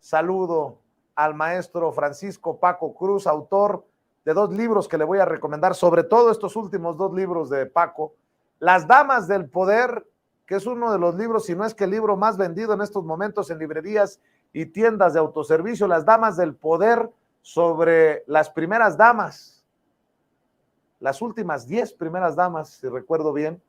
saludo al maestro Francisco Paco Cruz, autor de 2 libros que le voy a recomendar, sobre todo estos últimos 2 libros de Paco. Las Damas del Poder, que es uno de los libros, si no es que el libro más vendido en estos momentos en librerías y tiendas de autoservicio. Las Damas del Poder, sobre las primeras damas, las últimas 10 primeras damas, si recuerdo bien.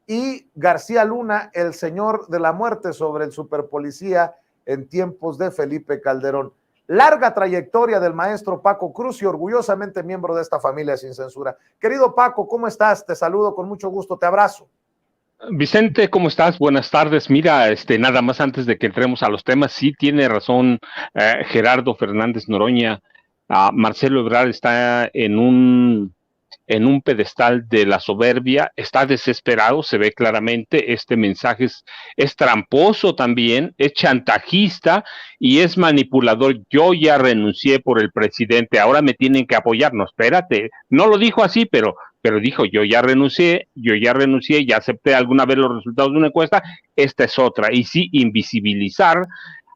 Y García Luna, El Señor de la Muerte, sobre el superpolicía en tiempos de Felipe Calderón. Larga trayectoria del maestro Paco Cruz y orgullosamente miembro de esta familia sin censura. Querido Paco, ¿cómo estás? Te saludo con mucho gusto, te abrazo. Vicente, ¿cómo estás? Buenas tardes. Mira, nada más antes de que entremos a los temas, sí tiene razón Gerardo Fernández Noroña. Marcelo Ebrard está en un pedestal de la soberbia, está desesperado, se ve claramente. Este mensaje es tramposo también, es chantajista y es manipulador. Yo ya renuncié por el presidente, ahora me tienen que apoyar. No, espérate, no lo dijo así, pero dijo, yo ya renuncié, ya acepté alguna vez los resultados de una encuesta, esta es otra. Y sí, invisibilizar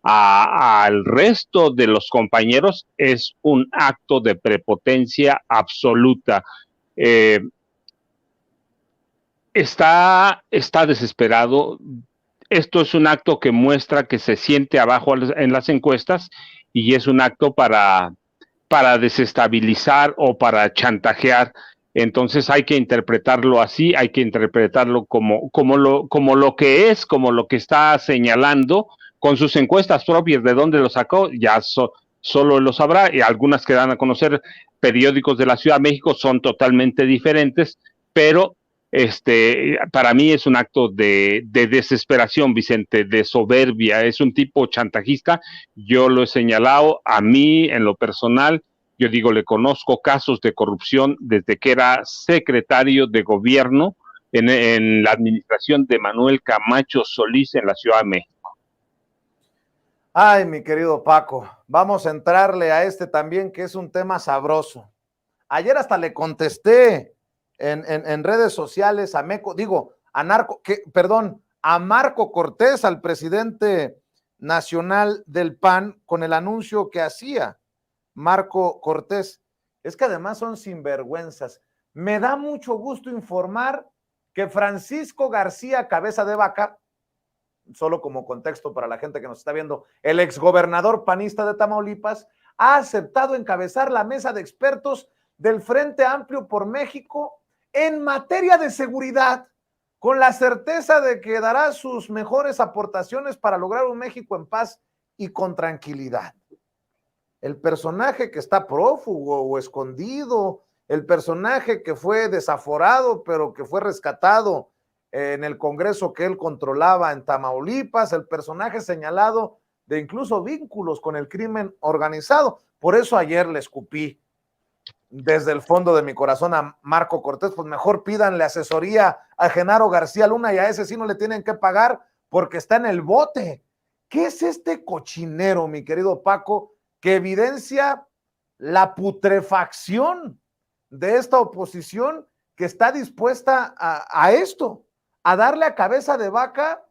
al resto de los compañeros es un acto de prepotencia absoluta. Está desesperado. Esto es un acto que muestra que se siente abajo en las encuestas y es un acto para desestabilizar o para chantajear. Entonces hay que interpretarlo así, hay que interpretarlo como lo que es, como lo que está señalando con sus encuestas propias. ¿De dónde lo sacó? Ya solo lo sabrá, y algunas que dan a conocer periódicos de la Ciudad de México son totalmente diferentes, pero para mí es un acto de desesperación, Vicente, de soberbia. Es un tipo chantajista. Yo lo he señalado. A mí, en lo personal, yo digo, le conozco casos de corrupción desde que era secretario de gobierno en la administración de Manuel Camacho Solís en la Ciudad de México. Ay, mi querido Paco, vamos a entrarle a este también, que es un tema sabroso. Ayer hasta le contesté en redes sociales a a Marco Cortés, al presidente nacional del PAN, con el anuncio que hacía Marco Cortés. Es que además son sinvergüenzas. Me da mucho gusto informar que Francisco García Cabeza de Vaca, solo como contexto para la gente que nos está viendo, el exgobernador panista de Tamaulipas, ha aceptado encabezar la mesa de expertos del Frente Amplio por México en materia de seguridad, con la certeza de que dará sus mejores aportaciones para lograr un México en paz y con tranquilidad. El personaje que está prófugo o escondido, el personaje que fue desaforado pero que fue rescatado en el Congreso que él controlaba en Tamaulipas, el personaje señalado de incluso vínculos con el crimen organizado. Por eso ayer le escupí desde el fondo de mi corazón a Marco Cortés. Pues mejor pídanle asesoría a Genaro García Luna, y a ese sí no le tienen que pagar porque está en el bote. ¿Qué es este cochinero, mi querido Paco, que evidencia la putrefacción de esta oposición que está dispuesta a esto, a darle a Cabeza de Vaca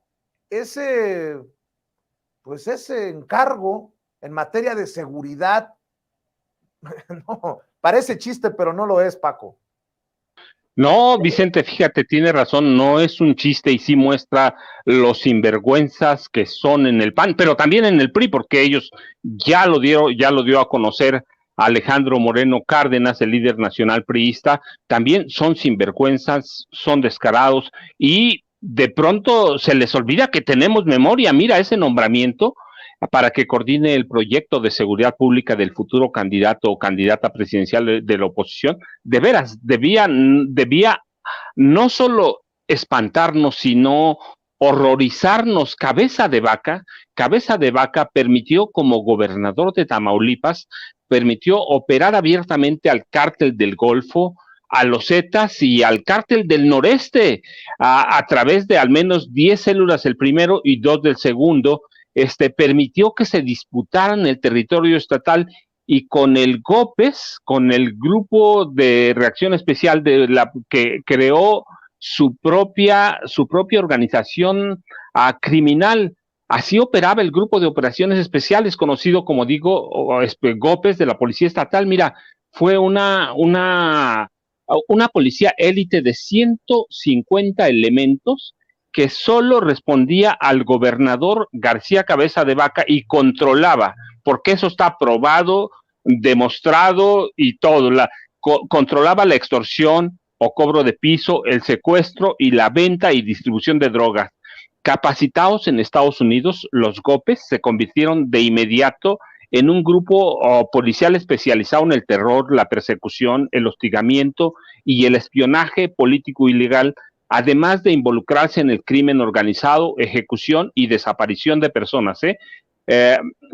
ese encargo en materia de seguridad? No, parece chiste, pero no lo es, Paco. No, Vicente, fíjate, tiene razón, no es un chiste y sí muestra los sinvergüenzas que son en el PAN, pero también en el PRI, porque ellos ya lo dio a conocer Alejandro Moreno Cárdenas, el líder nacional priista. También son sinvergüenzas, son descarados y de pronto se les olvida que tenemos memoria. Mira ese nombramiento para que coordine el proyecto de seguridad pública del futuro candidato o candidata presidencial de la oposición. De veras, debía no solo espantarnos, sino horrorizarnos. Cabeza de Vaca permitió, como gobernador de Tamaulipas, permitió operar abiertamente al cártel del Golfo, a los Zetas y al cártel del Noreste, a través de al menos 10 células el primero y 2 del segundo. Permitió que se disputaran el territorio estatal, y con el GOPES, con el Grupo de Reacción Especial que creó su propia organización criminal, Así operaba el grupo de operaciones especiales, conocido como digo, GOPES de la Policía Estatal. Mira, fue una policía élite de 150 elementos que solo respondía al gobernador García Cabeza de Vaca y controlaba, porque eso está probado, demostrado y todo. Controlaba la extorsión o cobro de piso, el secuestro y la venta y distribución de drogas. Capacitados en Estados Unidos, los GOPES se convirtieron de inmediato en un grupo policial especializado en el terror, la persecución, el hostigamiento y el espionaje político ilegal, además de involucrarse en el crimen organizado, ejecución y desaparición de personas.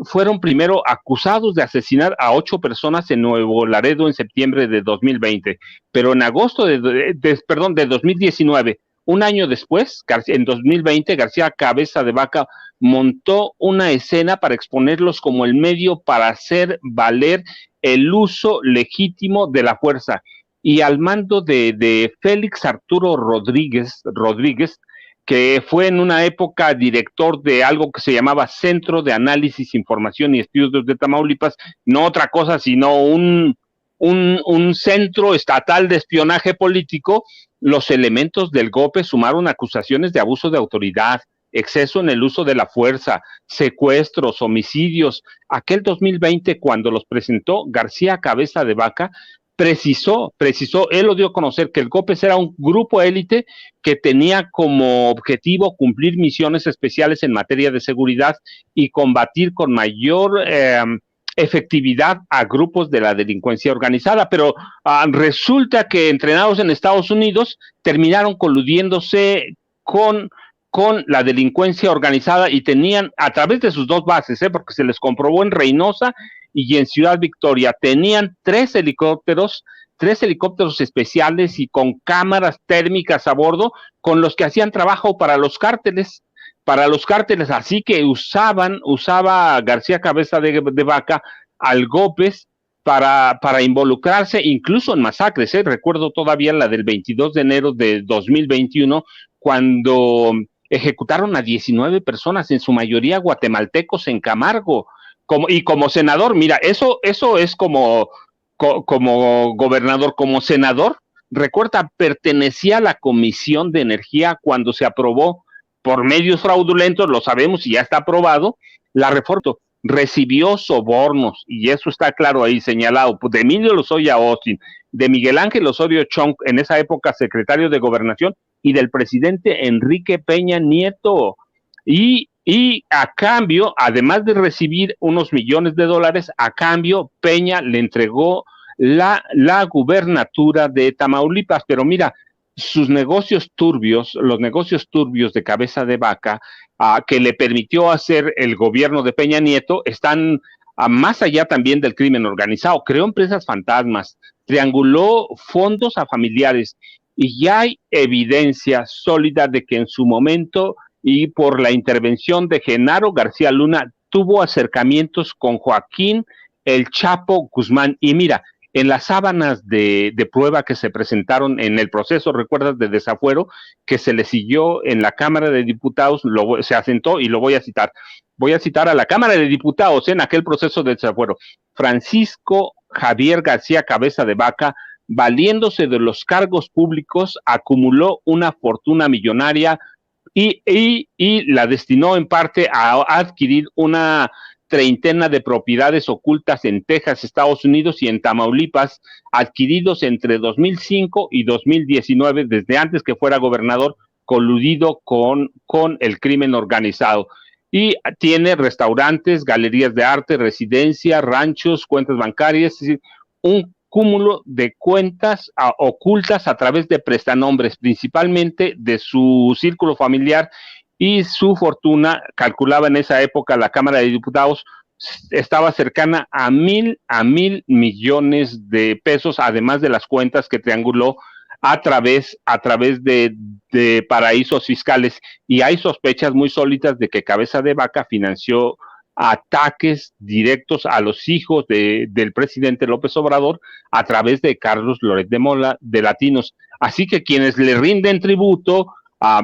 Fueron primero acusados de asesinar a 8 personas en Nuevo Laredo en septiembre de 2020, pero en agosto de 2019, un año después, en 2020, García Cabeza de Vaca montó una escena para exponerlos como el medio para hacer valer el uso legítimo de la fuerza. Y al mando de Félix Arturo Rodríguez, que fue en una época director de algo que se llamaba Centro de Análisis, Información y Estudios de Tamaulipas, no otra cosa sino un centro estatal de espionaje político. Los elementos del GOPE sumaron acusaciones de abuso de autoridad, exceso en el uso de la fuerza, secuestros, homicidios. Aquel 2020, cuando los presentó García Cabeza de Vaca, precisó, él lo dio a conocer, que el GOPES era un grupo élite que tenía como objetivo cumplir misiones especiales en materia de seguridad y combatir con mayor efectividad a grupos de la delincuencia organizada, pero resulta que entrenados en Estados Unidos terminaron coludiéndose con la delincuencia organizada y tenían, a través de sus 2 bases, porque se les comprobó en Reynosa y en Ciudad Victoria, tenían 3 helicópteros especiales y con cámaras térmicas a bordo con los que hacían trabajo para los cárteles, así que usaba García Cabeza de Vaca al GOPES para involucrarse incluso en masacres. Recuerdo todavía la del 22 de enero de 2021, cuando ejecutaron a 19 personas, en su mayoría guatemaltecos, en Camargo. Como senador, mira, eso es como gobernador, como senador, recuerda, pertenecía a la Comisión de Energía cuando se aprobó por medios fraudulentos, lo sabemos y ya está aprobado, la reforma. Recibió sobornos, y eso está claro ahí señalado, de Emilio Lozoya Austin, de Miguel Ángel Osorio Chong, en esa época secretario de Gobernación, y del presidente Enrique Peña Nieto. Y a cambio, además de recibir unos millones de dólares, a cambio Peña le entregó la gubernatura de Tamaulipas. Pero mira, sus negocios turbios, los negocios turbios de Cabeza de Vaca, que le permitió hacer el gobierno de Peña Nieto, están más allá también del crimen organizado. Creó empresas fantasmas, trianguló fondos a familiares, y ya hay evidencia sólida de que en su momento y por la intervención de Genaro García Luna tuvo acercamientos con Joaquín El Chapo Guzmán. Y mira, en las sábanas de prueba que se presentaron en el proceso, recuerdas, de desafuero, que se le siguió en la Cámara de Diputados, se asentó, y lo voy a citar. Voy a citar a la Cámara de Diputados en aquel proceso de desafuero. Francisco Javier García Cabeza de Vaca, valiéndose de los cargos públicos, acumuló una fortuna millonaria y la destinó en parte a adquirir una treintena de propiedades ocultas en Texas, Estados Unidos, y en Tamaulipas, adquiridos entre 2005 y 2019, desde antes que fuera gobernador, coludido con el crimen organizado. Y tiene restaurantes, galerías de arte, residencias, ranchos, cuentas bancarias, es decir, un cúmulo de cuentas ocultas a través de prestanombres, principalmente de su círculo familiar, y su fortuna, calculaba en esa época la Cámara de Diputados, estaba cercana a mil millones de pesos, además de las cuentas que trianguló a través de paraísos fiscales. Y hay sospechas muy sólidas de que Cabeza de Vaca financió ataques directos a los hijos del presidente López Obrador a través de Carlos Loret de Mola, de Latinos. Así que quienes le rinden tributo a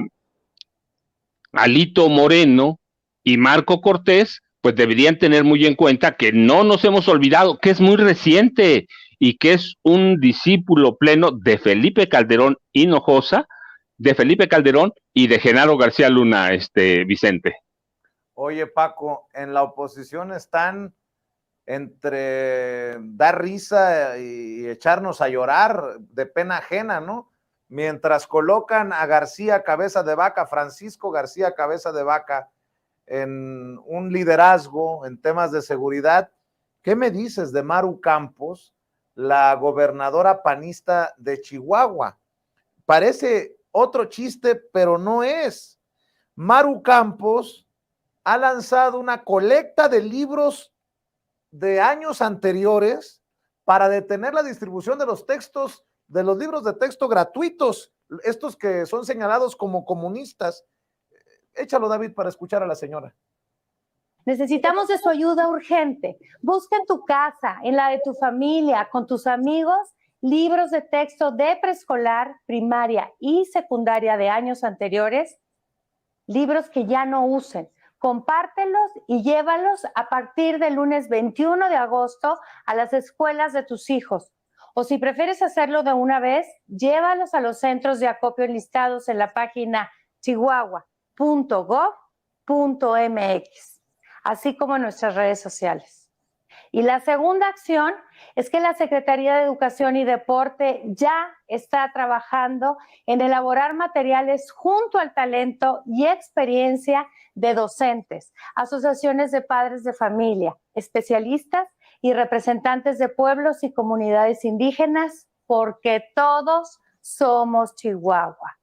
Alito Moreno, y Marco Cortés, pues deberían tener muy en cuenta que no nos hemos olvidado, que es muy reciente y que es un discípulo pleno de Felipe Calderón Hinojosa, de Felipe Calderón y de Genaro García Luna, Vicente. Oye, Paco, en la oposición están entre dar risa y echarnos a llorar de pena ajena, ¿no? Mientras colocan a García Cabeza de Vaca, Francisco García Cabeza de Vaca, en un liderazgo en temas de seguridad. ¿Qué me dices de Maru Campos, la gobernadora panista de Chihuahua? Parece otro chiste, pero no es. Maru Campos ha lanzado una colecta de libros de años anteriores para detener la distribución de los textos, de los libros de texto gratuitos, estos que son señalados como comunistas. Échalo, David, para escuchar a la señora. Necesitamos de su ayuda urgente. Busca en tu casa, en la de tu familia, con tus amigos, libros de texto de preescolar, primaria y secundaria de años anteriores, libros que ya no usen. Compártelos y llévalos a partir del lunes 21 de agosto a las escuelas de tus hijos. O si prefieres hacerlo de una vez, llévalos a los centros de acopio listados en la página chihuahua.gov.mx, así como en nuestras redes sociales. Y la segunda acción es que la Secretaría de Educación y Deporte ya está trabajando en elaborar materiales junto al talento y experiencia de docentes, asociaciones de padres de familia, especialistas y representantes de pueblos y comunidades indígenas, porque todos somos Chihuahua.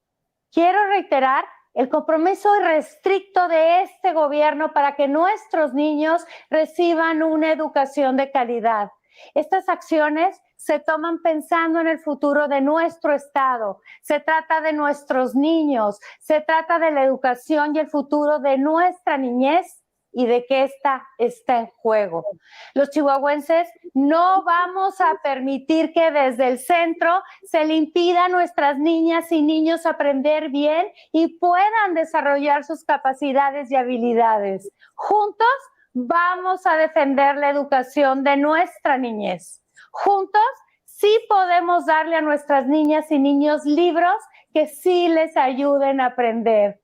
Quiero reiterar el compromiso irrestricto de este gobierno para que nuestros niños reciban una educación de calidad. Estas acciones se toman pensando en el futuro de nuestro estado. Se trata de nuestros niños, se trata de la educación y el futuro de nuestra niñez y de que esta está en juego. Los chihuahuenses no vamos a permitir que desde el centro se le impida a nuestras niñas y niños aprender bien y puedan desarrollar sus capacidades y habilidades. Juntos vamos a defender la educación de nuestra niñez. Juntos sí podemos darle a nuestras niñas y niños libros que sí les ayuden a aprender.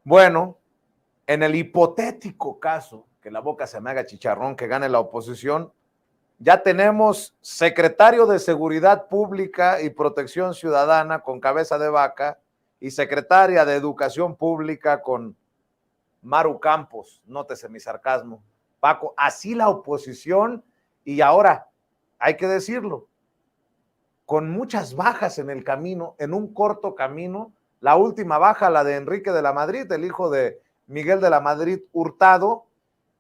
Bueno, en el hipotético caso que la boca se me haga chicharrón, que gane la oposición, ya tenemos secretario de Seguridad Pública y Protección Ciudadana con Cabeza de Vaca y secretaria de Educación Pública con Maru Campos. Nótese mi sarcasmo, Paco. Así la oposición, y ahora hay que decirlo, con muchas bajas en el camino, en un corto camino. La última baja, la de Enrique de la Madrid, el hijo de Miguel de la Madrid Hurtado,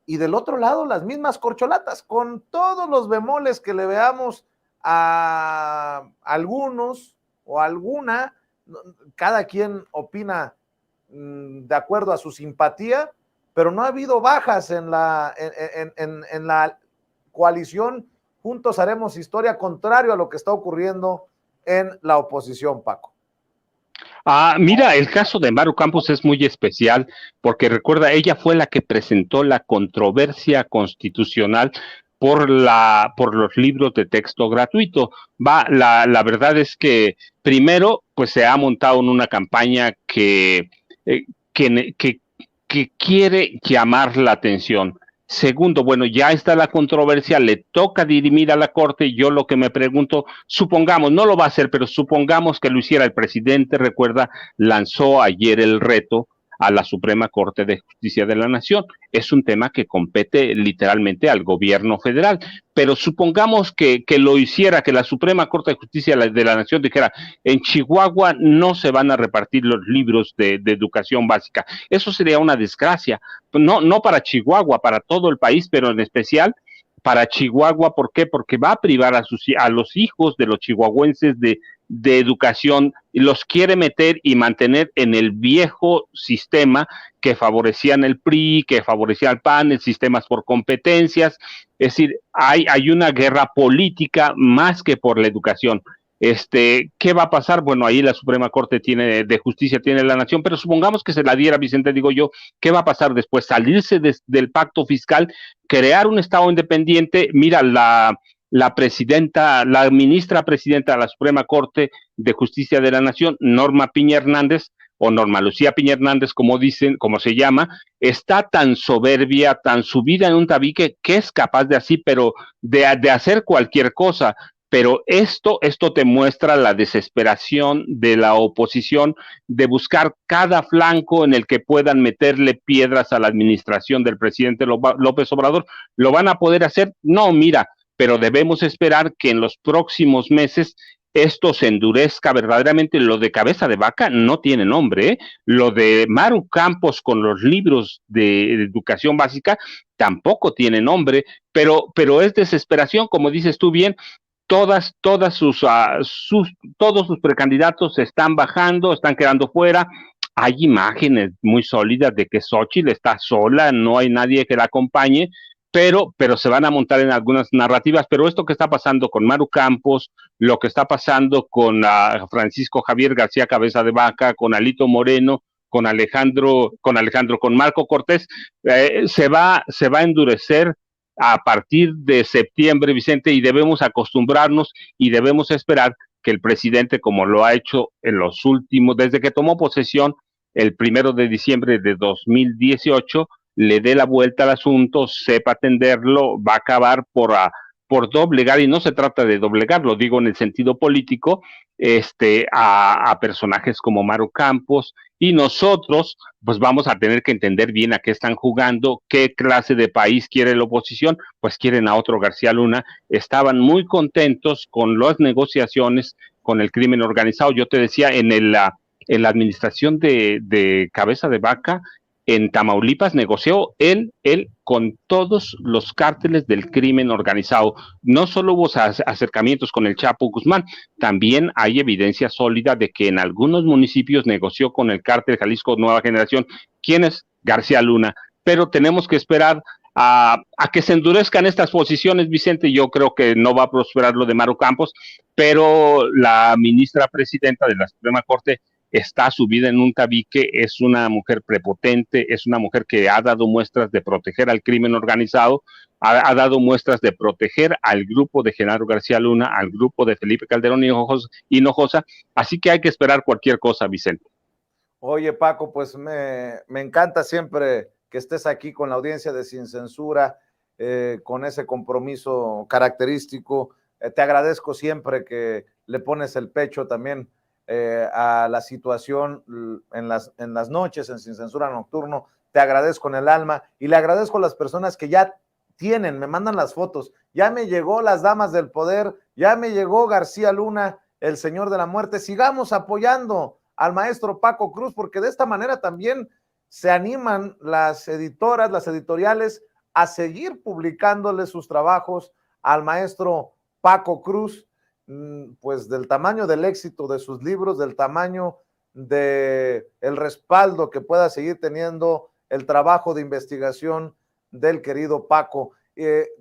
y del otro lado las mismas corcholatas, con todos los bemoles que le veamos a algunos o alguna, cada quien opina de acuerdo a su simpatía, pero no ha habido bajas en la coalición Juntos Haremos Historia, contrario a lo que está ocurriendo en la oposición, Paco. Mira, el caso de Maru Campos es muy especial porque recuerda, ella fue la que presentó la controversia constitucional por los libros de texto gratuito. La verdad es que primero, pues se ha montado en una campaña que quiere llamar la atención. Segundo, bueno, ya está la controversia, le toca dirimir a la Corte. Yo lo que me pregunto, supongamos, no lo va a hacer, pero supongamos que lo hiciera el presidente, recuerda, lanzó ayer el reto a la Suprema Corte de Justicia de la Nación. Es un tema que compete literalmente al gobierno federal, pero supongamos que lo hiciera, que la Suprema Corte de Justicia de la Nación dijera, en Chihuahua no se van a repartir los libros de educación básica. Eso sería una desgracia, no para Chihuahua, para todo el país, pero en especial para Chihuahua. ¿Por qué? Porque va a privar a los hijos de los chihuahuenses de educación, y los quiere meter y mantener en el viejo sistema que favorecían el PRI, que favorecía al PAN, el sistemas por competencias. Es decir, hay una guerra política más que por la educación. ¿Qué va a pasar? Bueno, ahí la Suprema Corte de Justicia tiene la nación, pero supongamos que se la diera, Vicente, digo yo, ¿qué va a pasar después? Salirse del pacto fiscal, crear un Estado independiente. Mira, la presidenta, la ministra presidenta de la Suprema Corte de Justicia de la Nación, Norma Piña Hernández, o Norma Lucía Piña Hernández, como dicen, como se llama, está tan soberbia, tan subida en un tabique, que es capaz de así, pero de hacer cualquier cosa. Pero esto te muestra la desesperación de la oposición de buscar cada flanco en el que puedan meterle piedras a la administración del presidente López Obrador. ¿Lo van a poder hacer? No, mira, pero debemos esperar que en los próximos meses esto se endurezca verdaderamente. Lo de Cabeza de Vaca no tiene nombre, ¿eh? Lo de Maru Campos con los libros de educación básica tampoco tiene nombre, pero es desesperación, como dices tú bien. Todos sus precandidatos se están bajando, están quedando fuera. Hay imágenes muy sólidas de que Xóchitl está sola, no hay nadie que la acompañe, pero se van a montar en algunas narrativas. Pero esto que está pasando con Maru Campos, lo que está pasando con Francisco Javier García Cabeza de Vaca, con Alito Moreno, con Marco Cortés, se va a endurecer a partir de septiembre, Vicente, y debemos acostumbrarnos y debemos esperar que el presidente, como lo ha hecho en los últimos, desde que tomó posesión el 1 de diciembre de 2018, le dé la vuelta al asunto, sepa atenderlo, va a acabar por doblegar, y no se trata de doblegar, lo digo en el sentido político, a personajes como Maru Campos, y nosotros pues vamos a tener que entender bien a qué están jugando, qué clase de país quiere la oposición. Pues quieren a otro García Luna. Estaban muy contentos con las negociaciones con el crimen organizado. Yo te decía, en la administración de Cabeza de Vaca, en Tamaulipas negoció él con todos los cárteles del crimen organizado. No solo hubo acercamientos con el Chapo Guzmán, también hay evidencia sólida de que en algunos municipios negoció con el cártel Jalisco Nueva Generación. ¿Quién es? García Luna. Pero tenemos que esperar a que se endurezcan estas posiciones, Vicente. Yo creo que no va a prosperar lo de Maru Campos, pero la ministra presidenta de la Suprema Corte está subida en un tabique, es una mujer prepotente, es una mujer que ha dado muestras de proteger al crimen organizado, ha dado muestras de proteger al grupo de Genaro García Luna, al grupo de Felipe Calderón Hinojosa, así que hay que esperar cualquier cosa, Vicente. Oye, Paco, pues me encanta siempre que estés aquí con la audiencia de Sin Censura, con ese compromiso característico. Te agradezco siempre que le pones el pecho también a la situación en las noches, en Sin Censura Nocturno. Te agradezco en el alma y le agradezco a las personas que ya me mandan las fotos. Ya me llegó las damas del poder, ya me llegó García Luna, el señor de la muerte. Sigamos apoyando al maestro Paco Cruz, porque de esta manera también se animan las editoras, las editoriales a seguir publicándole sus trabajos al maestro Paco Cruz, pues del tamaño del éxito de sus libros, del tamaño del respaldo que pueda seguir teniendo el trabajo de investigación del querido Paco.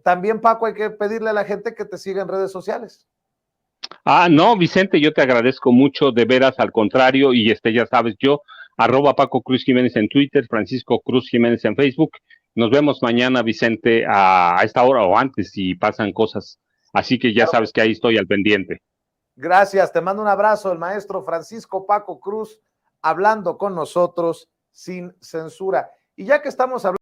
También, Paco, hay que pedirle a la gente que te siga en redes sociales. No, Vicente, yo te agradezco mucho, de veras, al contrario, y ya sabes, yo, @Paco Cruz Jiménez en Twitter, Francisco Cruz Jiménez en Facebook. Nos vemos mañana, Vicente, a esta hora o antes, si pasan cosas. Así que ya sabes que ahí estoy al pendiente. Gracias, te mando un abrazo, el maestro Francisco Paco Cruz, hablando con nosotros sin censura. Y ya que estamos hablando